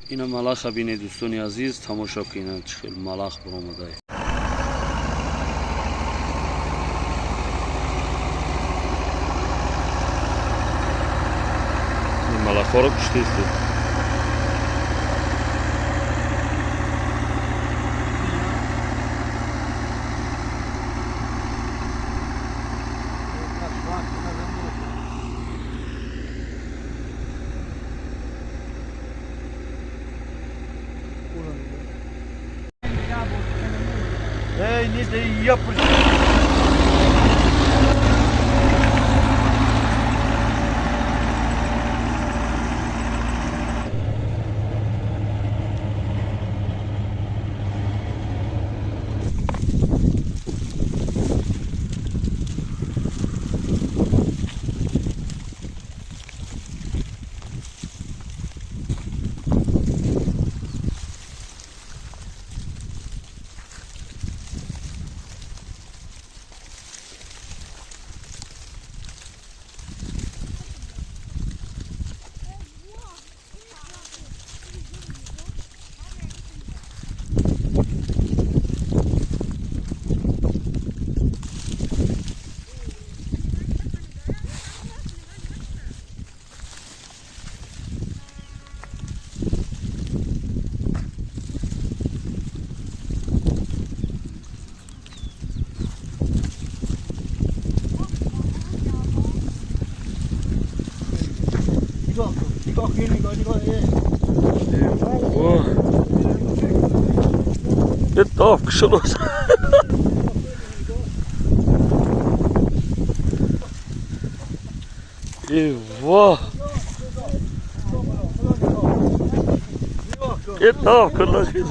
اینا ملخ بینه دوستانی عزیز تماشا کنید چه خیلی ملخ برآمده. این ملخ ها رو کشته است. Ey, ne de yapış. یه داف کشلو ای واه یه داف کلا خیلی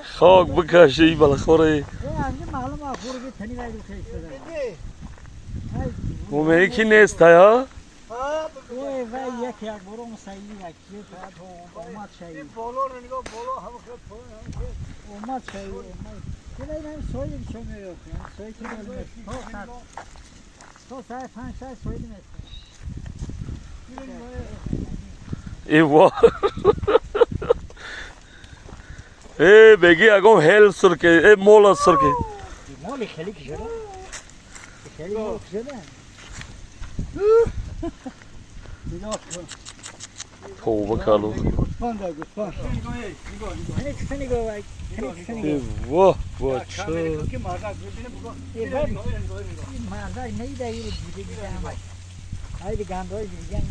خاک بکشه ای بالاخره مومه کی نیست ها؟ یک برام سعیدی یکی فقط اومد شهید بالا رو نگاه بالا هم خیلی اومد شهید اومد این سویل چه میاد سویل که میاد تو ساعت 5 ساعت سویل میاد ای واه ای بگی اگم هل سرکه ای مولا سرکه مولی خیلی که شده خیلی که شده توبه کالو واه واه چه مردای نیده ایره دیگه همه هایده گندهای دیگه